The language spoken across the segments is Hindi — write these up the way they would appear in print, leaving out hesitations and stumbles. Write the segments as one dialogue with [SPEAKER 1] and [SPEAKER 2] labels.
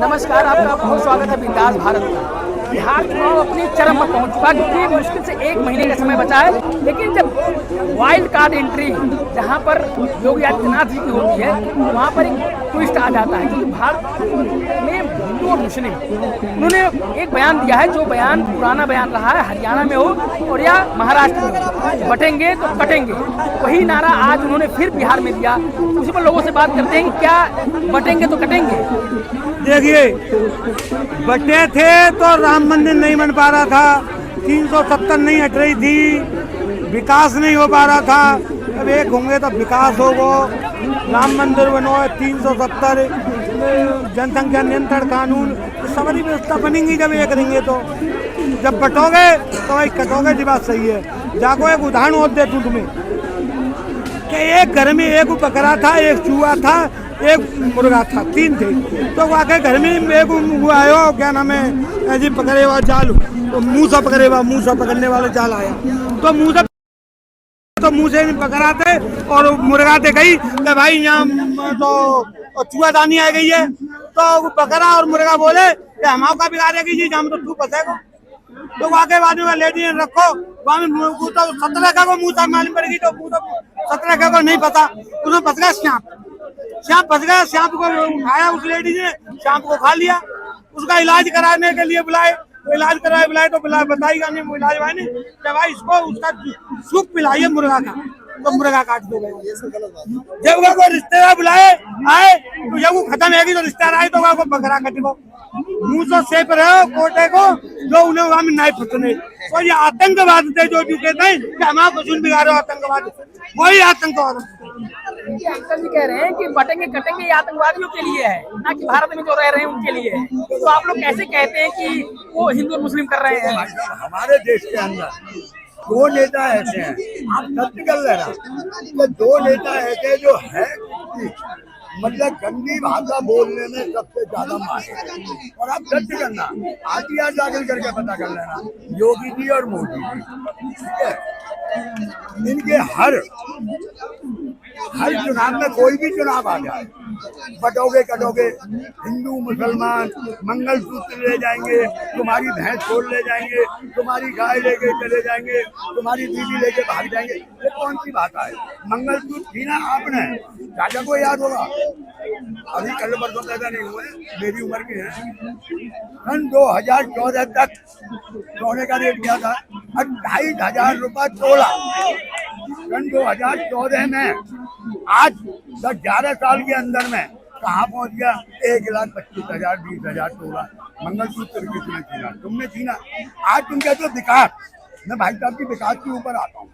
[SPEAKER 1] नमस्कार, आपका बहुत स्वागत है बिंदास भारत में। बिहार चुनाव अपनी चरम पर पहुंच चुका क्योंकि मुश्किल से 1 महीने का समय बचा है, लेकिन जब वाइल्ड कार्ड एंट्री जहां पर योगी आदित्यनाथ जी की होती है वहां पर एक ट्विस्ट आ जाता है क्योंकि भारत में हिंदू और मुस्लिम उन्होंने एक बयान दिया है, जो बयान पुराना बयान रहा है, हरियाणा में हो और या महाराष्ट्र में हो, बटेंगे तो कटेंगे, वही नारा आज उन्होंने फिर बिहार में दिया। उसी पर लोगों से बात करते हैं कि क्या बटेंगे तो कटेंगे।
[SPEAKER 2] देखिए, बटे थे तो राम मंदिर नहीं बन पा रहा था, 370 नहीं हट रही थी, विकास नहीं हो पा रहा था। अब एक होंगे तो विकास होगा, राम मंदिर बनो, 370 जनसंख्या नियंत्रण कानून, सारी व्यवस्था बनेंगी जब एक रहेंगे तो। जब बटोगे तो भाई कटोगे, जी बात सही है। जाको एक उदाहरण और दे दूं तुम्हें कि एक घर में एक बकरा था, एक चूहा था, एक मुर्गा था, 3 थे। तो वाकई घर में एक वो आयो, क्या नाम है जी, पकड़े हुआ जाल, तो मूसा पकड़े हुआ, मूसा पकड़ने वाला जाल आया, तो मुँह से पकड़ाते और मुर्गा ते गई कि भाई यहाँ तो चूहादानी आ गई है। तो बकरा और मुर्गा बोले कि हमारे का बिगाड़ेगी जी, हम तो तू फंसेगा। तो वाकई बाद में लेडी रखो, तो 17 का को मूसा मालूम पड़ेगी, तो 17 का को नहीं पता, उसमें फंस गया सांप फंस गया। सांप को उठाया उस लेडी ने, सांप को खा लिया। उसका इलाज कराने के लिए बुलाए, तो इलाज कराए बुलाए तो बताइएगा नहीं, वो इलाज भाई नहीं कि भाई इसको उसका सूप पिलाइए मुर्गा का, तो मुर्गा काट दो। जब वो रिश्तेदार बुलाए आए, तो जब वो खत्म होगी तो रिश्तेदार आए तो वो बकरा कटो मुँह से सेप रहे कोटे को, जो उन्हें वहां में नहीं फटने। तो ये आतंकवाद थे जो कहते हैं कि हमारा कुछ बिगाड़ो आतंकवाद, वही आतंकवाद।
[SPEAKER 1] अंकल जी कह रहे हैं कि बटेंगे कटेंगे ये आतंकवादियों के लिए है, ना कि भारत में जो रह रहे हैं उनके लिए है। तो आप लोग कैसे कहते हैं कि वो हिंदू और मुस्लिम कर रहे हैं?
[SPEAKER 3] हमारे देश के अंदर 2 नेता ऐसे हैं, आप सत्य कर लेना, तो 2 नेता ऐसे जो है मतलब गंदी भाषा बोलने में सबसे ज्यादा माहिर। और आप सत्य करना, आरटीआर दाखिल करके पता कर लेना, योगी जी और मोदी जी, ठीक है, इनके हर चुनाव में कोई भी चुनाव आ जाए, बटोगे कटोगे, हिंदू मुसलमान मंगलसूत्र ले जाएंगे, तुम्हारी भैंस छोड़ ले जाएंगे, तुम्हारी गाय लेके चले जाएंगे, तुम्हारी बीवी लेके भाग जाएंगे। ये कौन सी बात है? मंगलसूत्र छीना आपने, राजा को याद होगा, अभी कल परसों पैदा नहीं हुए, मेरी उम्र की है। सन 2014 तक सोने का रेट क्या था? 28,000 रुपये तोला। सन 2014 में, आज 10-11 साल के अंदर में कहाँ पहुँच गया? 1,25,000 20,000 तोला मंगलसूत्र किसने छीना? तुमने छीना। आज तुम कहते हो विकास, मैं भाई साहब की विकास के ऊपर आता हूँ।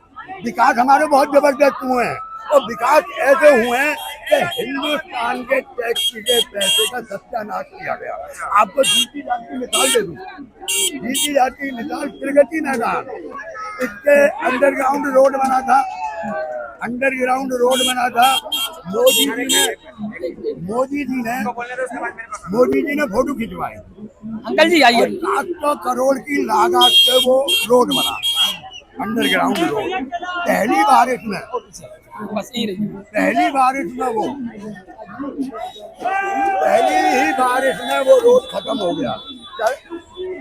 [SPEAKER 3] विकास हमारे बहुत जबरदस्त हुए हैं, और विकास ऐसे हुए हैं कि हिंदुस्तान के टैक्स के पैसे का सत्यानाश किया गया। आपको जीती जाती मिसाल दे दूं, जीती जाती मिसाल प्रगति मैदान, इसके अंडरग्राउंड रोड बना था, मोदी जी ने फोटो खिंचवाए।
[SPEAKER 1] अंकल जी आइए।
[SPEAKER 3] 700 करोड़ की लागत से वो रोड बना, अंडरग्राउंड रोड। पहली बारिश में वो रोड खत्म हो गया।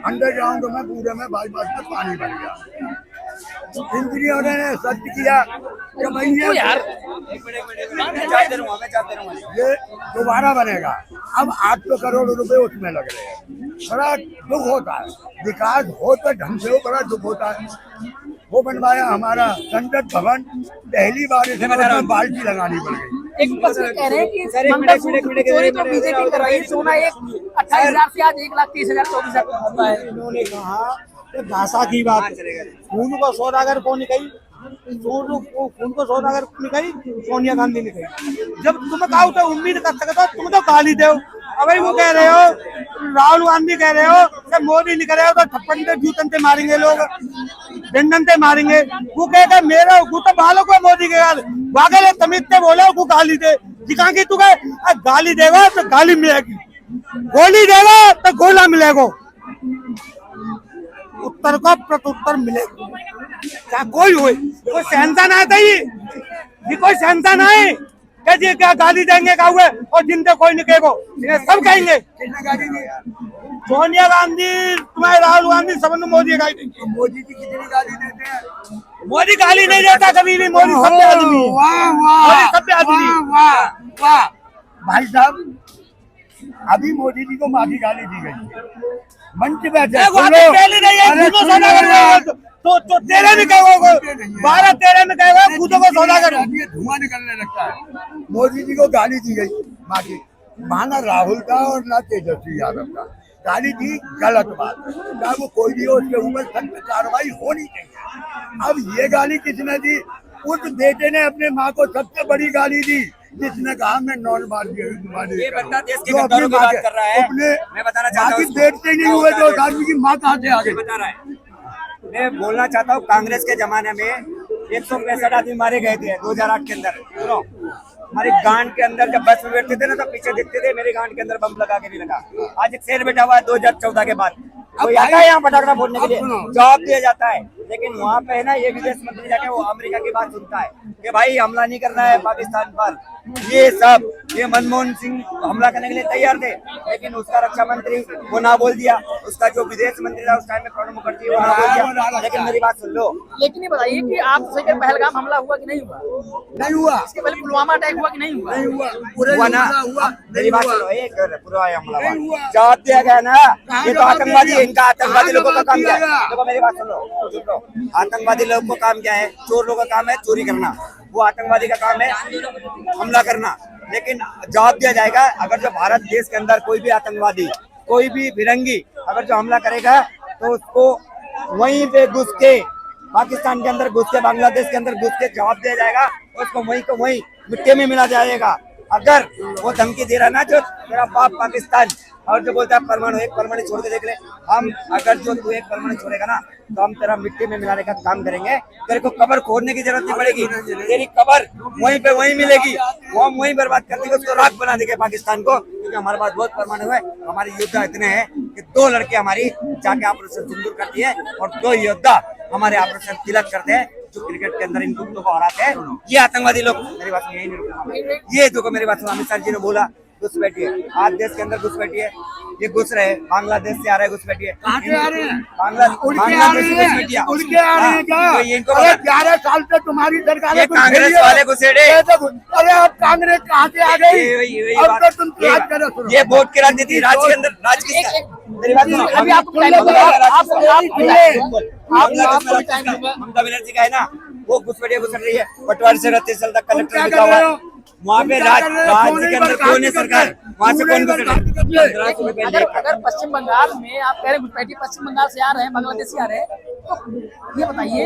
[SPEAKER 3] अंडरग्राउंड में पूरे में बाईपास में पानी भर गया। इंजीनियरों ने सर्च किया कि भाई ये दोबारा बनेगा। अब 800 करोड़ रुपए उसमें लग रहे हैं। बड़ा दुख होता है, विकास हो तो ढंग से हो, बड़ा दुख होता है। वो बनवाया हमारा संसद भवन, पहली बार इसमें बाल्टी लगानी पड़ गई।
[SPEAKER 1] एक बस कह रहे हैं कि मंगलसूत्र चोरी तो बीजेपी कर रही है, सोना एक 28,000 से आज 1,30,000 24,000 हुआ है।
[SPEAKER 2] इन्होंने कहा कि भाषा की बात, खून को सौदागर कौन निकाली? खून को सौदागर निकाली सोनिया गांधी निकाली। जब तुम्हें कहा तो उम्मीद कर सकते हो, तुम तो गाली दो। अब वो कह रहे हो, राहुल गांधी कह रहे हो कि मोदी नहीं कर रहे हो तो थप्पड़ से जूतन से मारेंगे लोग, डंडन से मारेंगे। वो कहेगा मेरे वो तो बालों को मोदी के यार वागले तमीज से बोले वो गाली दे, दिखा कि तू गाली देगा तो गाली मिलेगी, गोली देगा तो गोला मिलेगा, उत्तर को प्रत्युत्तर मिलेगा। क्या कोई हो, कोई सहनता ना है, कोई सहनता ना है। कैसे क्या गाली देंगे का हुए और जिनसे कोई नहीं कहेगो इन्हें सब कहेंगे।
[SPEAKER 3] किसने गाली दी?
[SPEAKER 2] सोनिया गांधी, तुम्हारे राहुल गांधी, सबने मोदी गाली दी।
[SPEAKER 3] मोदी जी कितनी गाली देते हैं?
[SPEAKER 2] मोदी गाली नहीं देता कभी भी, मोदी सभ्य आदमी है।
[SPEAKER 3] वाह वाह
[SPEAKER 2] मोदी सभ्य आदमी है।
[SPEAKER 3] वाह वाह भाई साहब, अभी मोदी जी को माफी गाली दी गई, मंच पे
[SPEAKER 2] पहले नहीं है, खुद सौदा कर रहे हो तो तेरे में कहोगे 12-13 में कहोगे खुद को सौदा करो।
[SPEAKER 3] धुआं निकलने लगता है। मोदी जी को गाली दी गई माफी, वहाँ ना राहुल का और ना तेजस्वी यादव का, गाली दी गलत बात है, चाहे वो कोई भी हो उसके ऊपर सख्त कार्रवाई होनी चाहिए। अब ये गाली किसने दी? उस बेटे ने अपने माँ को सबसे बड़ी गाली दी जिसने कहा मैं नॉन मार्जिन,
[SPEAKER 4] ये बंदा देश के गद्दारों की बात कर रहा है। मैं बताना चाहता हूँ,
[SPEAKER 3] देखते नहीं हुए तो उस आदमी की माँ कहाँ से आ गई?
[SPEAKER 4] बता रहा है। मैं बोलना चाहता हूँ, कांग्रेस के जमाने में 165 आदमी मारे गए थे 2008 के अंदर। सुनो, हमारी गांड के अंदर जब बस में बैठते थे ना तो पीछे देखते थे, मेरे गांड के अंदर बम लगा के भी लगा। आज एक शेर बैठा हुआ है 2014 के बाद, कोई आता है यहाँ पटाखा फोड़ने के लिए, जवाब दिया जाता है। लेकिन वहाँ पे है ना, ये विदेश मंत्री जाके वो अमेरिका की बात सुनता है कि भाई हमला नहीं करना है पाकिस्तान पर। ये सब ये मनमोहन सिंह हमला करने के लिए तैयार थे, लेकिन उसका रक्षा मंत्री वो ना बोल दिया, उसका जो विदेश मंत्री था उस टाइम में प्रणब मुखर्जी वो ना बोल दिया। लेकिन मेरी बात सुन लो,
[SPEAKER 1] लेकिन ये बताइए कि आप से पहलगाम हमला हुआ कि नहीं हुआ?
[SPEAKER 3] नहीं हुआ।
[SPEAKER 1] इसके पहले पुलवामा अटैक हुआ कि नहीं हुआ?
[SPEAKER 3] नहीं हुआ, पूरे
[SPEAKER 4] हुआ ना।
[SPEAKER 3] हुआ।
[SPEAKER 4] मेरी बात सुनो, एक पूरा हमला हुआ,
[SPEAKER 3] नहीं हुआ।
[SPEAKER 4] जवाब दिया गया ना। ये तो
[SPEAKER 3] जवाब
[SPEAKER 4] आतंकवादी है,
[SPEAKER 3] दिया?
[SPEAKER 4] इनका आतंकवादी लोगों का काम क्या है?
[SPEAKER 3] दिया?
[SPEAKER 4] देखो मेरी बात सुनो, सुन लो, आतंकवादी लोगों को काम क्या है? चोर लोगों का काम है चोरी करना, वो आतंकवादी का काम है हमला करना। लेकिन जवाब दिया जाएगा अगर जो भारत देश के अंदर कोई भी आतंकवादी, कोई भी फिरंगी अगर जो हमला करेगा तो उसको वहीं पे घुस के, पाकिस्तान के अंदर घुस के, बांग्लादेश के अंदर घुस के जवाब दिया जाएगा, उसको वहीं को वहीं मिट्टी में मिला जाएगा। अगर वो धमकी दे रहा ना जो तेरा बाप पाकिस्तान, और जो बोलता है परमाणु, एक परमाणु छोड़ के देख ले, हम अगर जो तू एक परमाणु छोड़ेगा ना तो हम तेरा मिट्टी में मिलाने का काम करेंगे। तेरे को कब्र खोदने की जरूरत नहीं पड़ेगी, तेरी कब्र वहीं पे वहीं मिलेगी, वो हम वहीं बर्बाद कर देंगे, उसको राख बना देंगे पाकिस्तान को। क्योंकि हमारे पास बहुत परमाणु है, हमारे योद्धा इतने हैं कि 2 लड़के हमारी जाके ऑपरेशन सिंदूर करती है और 2 योद्धा हमारे ऑपरेशन तिलक करते हैं, जो क्रिकेट के अंदर इन कुत्तों को हराते हैं। ये आतंकवादी लोग, मेरी बात यही नहीं रुकूंगा। ये देखो मेरी बात सुनो, अमित शाह जी ने बोला घुसपैठिए, आज देश के अंदर घुसपैठिए, ये घुस रहे हैं, बांग्लादेश से आ रहे घुसपैठिए,
[SPEAKER 3] कहाँ से आ रहे हैं?
[SPEAKER 4] बांग्लादेश
[SPEAKER 3] उड़ के आ रहे हैं, उड़ के आ रहे हैं क्या? अरे 11 साल से तुम्हारी सरकार
[SPEAKER 4] ये कांग्रेस वाले घुसेड़े।
[SPEAKER 3] अरे अब कांग्रेस कहाँ से आ गई? अब तो तुम क्या करो?
[SPEAKER 4] ये वोट की राजनीति, राज्य के अंदर राज किसका? मेरी बात सुनो,
[SPEAKER 1] अभी आपको
[SPEAKER 4] ममता बनर्जी का है ना, वो घुसपैठिए घुस रही है, पटवारी से 30 साल तक कलेक्टर लिखा हुआ है। वहाँ पे राज्य के अंदर कौन है सरकार? वहाँ से कौन घुस रहा है?
[SPEAKER 1] अगर पश्चिम बंगाल में आप कह रहे घुसपैठी पश्चिम बंगाल से आ रहे हैं, बांग्लादेशी आ रहे हैं, तो ये बताइए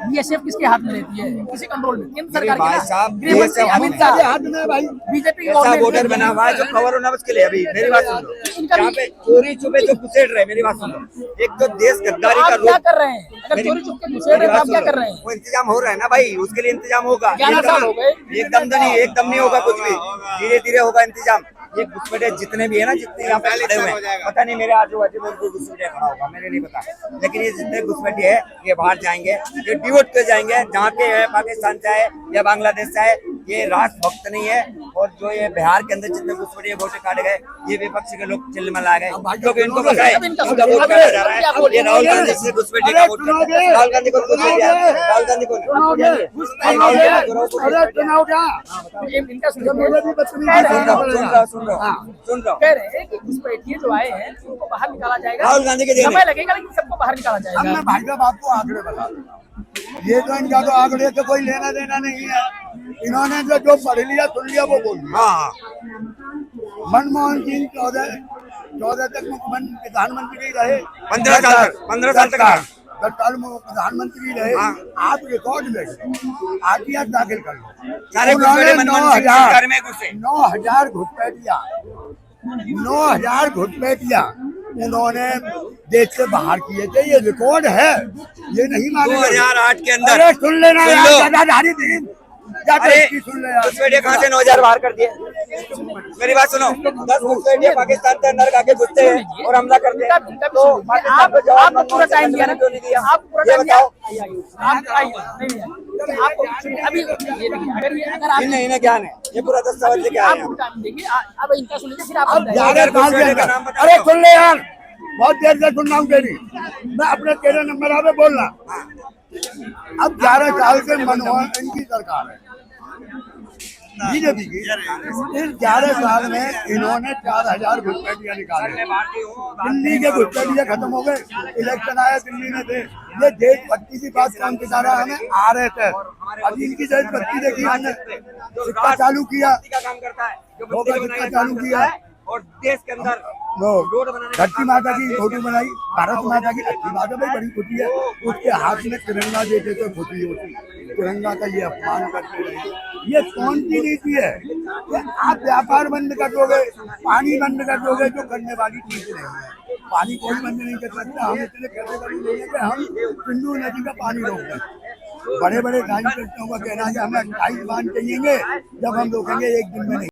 [SPEAKER 1] बीएसएफ किसके हाथ में रहती है? किसी कंट्रोल में? केंद्र सरकार
[SPEAKER 4] भाई
[SPEAKER 1] की
[SPEAKER 4] साहब,
[SPEAKER 1] ना? गृहमंत्री अमित शाह
[SPEAKER 3] हाथ में भाई
[SPEAKER 1] बीजेपी
[SPEAKER 4] ऐसा वोटर बना हुआ है जो कवर होना उसके लिए। अभी मेरी बात सुन लो, यहाँ पे चोरी छुपे जो घुसेड़ रहे, मेरी बात सुन लो, एक तो देश गद्दारी का
[SPEAKER 1] आप क्या
[SPEAKER 4] रूप।
[SPEAKER 1] कर रहे हैं? अगर चोरी छुप के घुसेड़ रहे हैं तो आप क्या कर रहे हैं?
[SPEAKER 4] वो इंतजाम हो रहा है ना भाई, उसके लिए इंतजाम होगा।
[SPEAKER 1] 11 साल हो गए।
[SPEAKER 4] एकदम तो नहीं, एकदम नहीं होगा कुछ भी, धीरे धीरे होगा इंतजाम। ये घुसपैठे जितने भी है ना, जितने यहाँ पे खड़े हुए हैं, पता नहीं मेरे आजू बाजू में कोई घुसपैठे खड़ा होगा, मेरे नहीं पता, लेकिन ये जितने घुसपैठे है ये बाहर जाएंगे, ये डिवोट पे जाएंगे, जहाँ पे है पाकिस्तान से आए या बांग्लादेश से आए, ये राष्ट्रभक्त नहीं है। और जो ये बिहार के अंदर जितने घुसपैठे वोट काटे गए, ये विपक्ष के लोग चिल्लमा गए, क्योंकि इनको पता है इनका वोट काटा जा रहा है। ये राहुल गांधी से घुसपैठे का वोट काटा, राहुल गांधी को घुसपैठे, राहुल गांधी को
[SPEAKER 1] इनका
[SPEAKER 4] सुन रहा हूँ।
[SPEAKER 1] कह रहे हैं कि घुसपैठिए जो आए हैं उनको बाहर निकाला जाएगा,
[SPEAKER 4] राहुल गांधी के देने।
[SPEAKER 1] समय लगेगा लेकिन सबको बाहर निकाला
[SPEAKER 3] अब
[SPEAKER 1] जाएगा।
[SPEAKER 3] मैं भाई साहब आपको आंकड़े बता दूंगा, ये तो इनका तो आंकड़े से कोई लेना देना नहीं है, इन्होंने जो पढ़ लिया सुन लिया वो बोल दिया।
[SPEAKER 4] हाँ,
[SPEAKER 3] मनमोहन सिंह 14 तक मुख्यमंत्री प्रधानमंत्री रहे,
[SPEAKER 4] 15 साल तक
[SPEAKER 3] 10 साल में प्रधानमंत्री रहे। आप रिकॉर्ड देखें, आरटीआर दाखिल कर लो,
[SPEAKER 4] सारे घुसपैठे मनमोहन सिंह सरकार में घुसे।
[SPEAKER 3] 9,000 घुसपैठिया, 9,000 घुसपैठिया उन्होंने देश से बाहर किए थे, ये रिकॉर्ड है, ये नहीं माने।
[SPEAKER 4] 2008 के अंदर
[SPEAKER 3] अरे सुन लेना
[SPEAKER 4] सुन
[SPEAKER 3] यार,
[SPEAKER 4] लो।
[SPEAKER 3] गद्दाधारी दिन
[SPEAKER 4] अरे घुसपैठे कहाँ से 9,000 बाहर कर दिए? मेरी बात सुनो, 10 घुसपैठे पाकिस्तान के अंदर आके घुसते हैं और हमला करते हैं, तो पाकिस्तान को जवाब
[SPEAKER 1] पूरा टाइम दिया ना,
[SPEAKER 4] क्यों नहीं दिया?
[SPEAKER 1] आप पूरा
[SPEAKER 4] ये
[SPEAKER 1] टाइम दिया,
[SPEAKER 4] बताओ।
[SPEAKER 1] आप आइए, नहीं कि आप अभी ये देखिए, अगर आप
[SPEAKER 4] इन्हें ज्ञान है, ये पूरा दस्तावेज लेके आए
[SPEAKER 1] आप
[SPEAKER 4] हैं हम।
[SPEAKER 1] देखिए अब इनका सुन लीजिए, फिर आप
[SPEAKER 3] अब
[SPEAKER 1] बताइए।
[SPEAKER 3] 11 साल के अंदर, अरे सुन ले यार, बहुत देर से सुन रहा हूँ तेरी, मैं अपने तेरे नंबर आवे बोल रहा। अब 11 साल से मनमोहन सिंह की सरकार है, बीजेपी की। इस 11 साल में इन्होंने 4000 घुसपैठियां निकाले, दिल्ली के घुसपैठियां खत्म हो गए, इलेक्शन आया दिल्ली में थे। ये देशभक्ति की बात कौन सिखा रहा है हमें? RSS। अभी इनकी देशभक्ति देखी हमने, सिक्का चालू किया,
[SPEAKER 4] का काम करता है, जो
[SPEAKER 3] होगा सिक्का चालू किया,
[SPEAKER 4] और देश के अंदर
[SPEAKER 3] वो धरती माता की फोटो बनाई, भारत माता की। अच्छी बात है भाई, बड़ी खुशी है। उसके हाथ में तिरंगा देते तो खुशी होती, तिरंगा का ये अपमान करते रहे। ये कौन सी नीति है? ये आप व्यापार बंद कर दोगे, पानी बंद कर दोगे, जो करने वाली चीज नहीं है। पानी कोई बंद नहीं कर सकता। हम इतने कैटेगरी नहीं है कि हम सिंधु नदी का पानी रोक दें। बड़े बड़े साइंटिस्टों का कहना है कि हमें 28 बांध चाहिए, जब हम रोकेंगे एक दिन में नहीं।